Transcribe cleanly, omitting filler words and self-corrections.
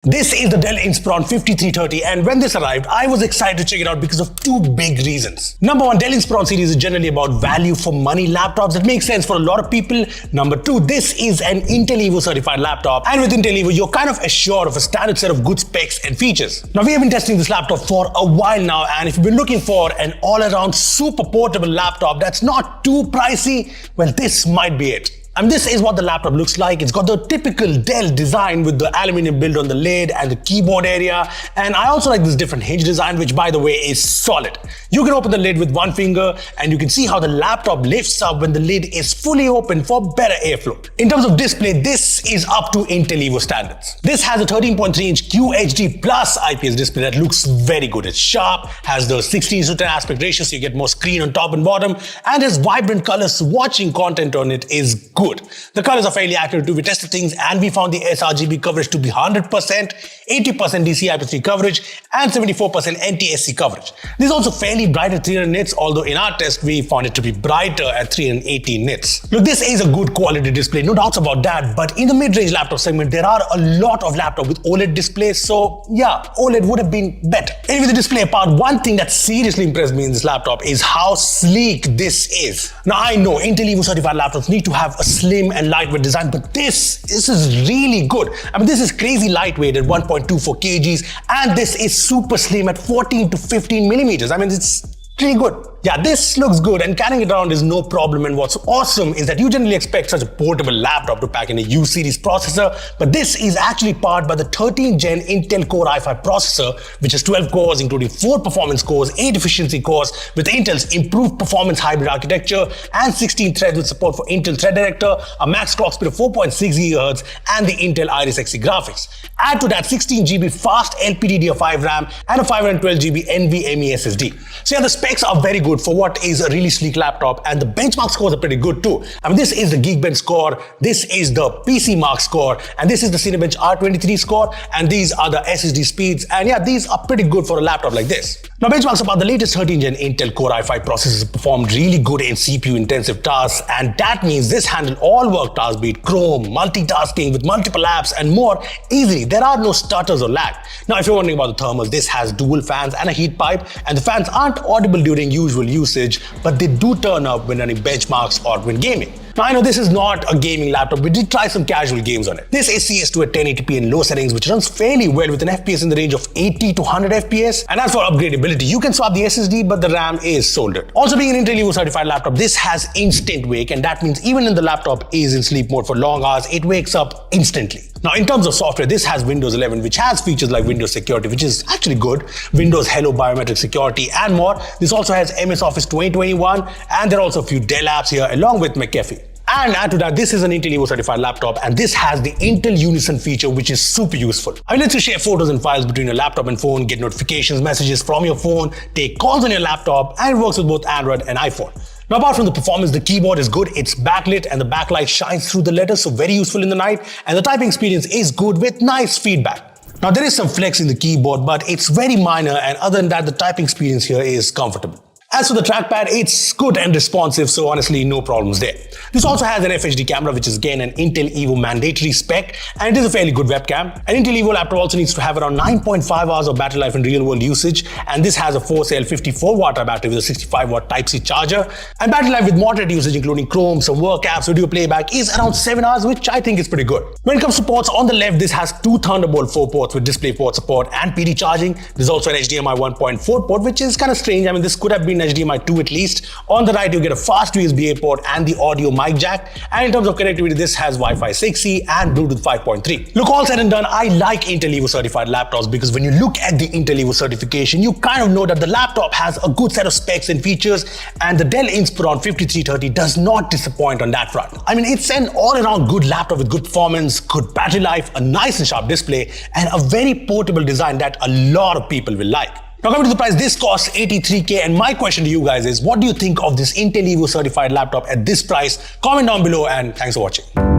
This is the Dell Inspiron 5330, and when this arrived, I was excited to check it out because of two big reasons. Number one, Dell Inspiron series is generally about value for money laptops that make sense for a lot of people. Number two, this is an Intel Evo certified laptop, and with Intel Evo, you're kind of assured of a standard set of good specs and features. Now, we have been testing this laptop for a while now, and if you've been looking for an all-around super portable laptop that's not too pricey, well, this might be it. This is what the laptop looks like. It's got the typical Dell design with the aluminium build on the lid and the keyboard area. And I also like this different hinge design, which by the way is solid. You can open the lid with one finger and you can see how the laptop lifts up when the lid is fully open for better airflow. In terms of display, this is up to Intel Evo standards. This has a 13.3-inch QHD Plus IPS display that looks very good. It's sharp, has the 16:10 aspect ratio so you get more screen on top and bottom, and has vibrant colors, so watching content on it is good. The colors are fairly accurate too. We tested things and we found the sRGB coverage to be 100%, 80% DC IP3 coverage, and 74% NTSC coverage. This is also fairly bright at 300 nits, although in our test we found it to be brighter at 318 nits. Look, this is a good quality display, no doubts about that, but in the mid-range laptop segment, there are a lot of laptops with OLED displays, so yeah, OLED would have been better. Anyway, the display apart, one thing that seriously impressed me in this laptop is how sleek this is. Now, I know Intel Evo certified laptops need to have a slim and lightweight design, but this is really good. This is crazy lightweight at 1.24 kgs, and this is super slim at 14 to 15 millimeters. It's pretty good. Yeah, this looks good and carrying it around is no problem, and what's awesome is that you generally expect such a portable laptop to pack in a U series processor, but this is actually powered by the 13th gen Intel Core i5 processor, which has 12 cores including 4 performance cores, 8 efficiency cores with Intel's improved performance hybrid architecture, and 16 threads with support for Intel Thread Director, a max clock speed of 4.6 GHz, and the Intel Iris Xe graphics. Add to that 16 GB fast LPDDR5 RAM and a 512 GB NVMe SSD. So yeah, the specs are very good for what is a really sleek laptop, and the benchmark scores are pretty good too. This is the Geekbench score, this is the PC Mark score, and this is the Cinebench R23 score, and these are the SSD speeds, and yeah, these are pretty good for a laptop like this. Now, benchmarks about the latest 13th gen Intel Core i5 processors performed really good in CPU intensive tasks, and that means this handled all work tasks, be it Chrome, multitasking with multiple apps and more easily. There are no stutters or lag. Now, if you're wondering about the thermals, this has dual fans and a heat pipe, and the fans aren't audible during usual usage, but they do turn up when running benchmarks or when gaming. Now, I know this is not a gaming laptop, we did try some casual games on it. This is CS2 at 1080p in low settings, which runs fairly well with an FPS in the range of 80 to 100 FPS. And as for upgradability, you can swap the SSD, but the RAM is soldered. Also, being an Intel Evo certified laptop, this has instant wake, and that means even when the laptop is in sleep mode for long hours, it wakes up instantly. Now, in terms of software, this has Windows 11, which has features like Windows Security, which is actually good, Windows Hello Biometric Security, and more. This also has MS Office 2021, and there are also a few Dell apps here, along with McAfee. And add to that, this is an Intel Evo certified laptop, and this has the Intel Unison feature, which is super useful. It lets you share photos and files between your laptop and phone, get notifications, messages from your phone, take calls on your laptop, and it works with both Android and iPhone. Now, apart from the performance, the keyboard is good. It's backlit and the backlight shines through the letters, so very useful in the night. And the typing experience is good with nice feedback. Now, there is some flex in the keyboard, but it's very minor, and other than that, the typing experience here is comfortable. As for the trackpad, it's good and responsive, so honestly, no problems there. This also has an FHD camera, which is again an Intel Evo mandatory spec, and it is a fairly good webcam. An Intel Evo laptop also needs to have around 9.5 hours of battery life in real-world usage, and this has a 4-cell 54-watt battery with a 65-watt Type-C charger. And battery life with moderate usage, including Chrome, some work apps, video playback, is around 7 hours, which I think is pretty good. When it comes to ports, on the left, this has 2 Thunderbolt 4 ports with DisplayPort support and PD charging. There's also an HDMI 1.4 port, which is kind of strange. This could have been HDMI 2 at least. On the right, you get a fast USB-A port and the audio mic jack. And in terms of connectivity, this has Wi-Fi 6E and Bluetooth 5.3. Look, all said and done, I like Intel Evo certified laptops because when you look at the Intel Evo certification, you kind of know that the laptop has a good set of specs and features, and the Dell Inspiron 5330 does not disappoint on that front. It's an all-around good laptop with good performance, good battery life, a nice and sharp display, and a very portable design that a lot of people will like. Now, coming to the price, this costs $83K, and my question to you guys is, what do you think of this Intel Evo certified laptop at this price? Comment down below, and thanks for watching.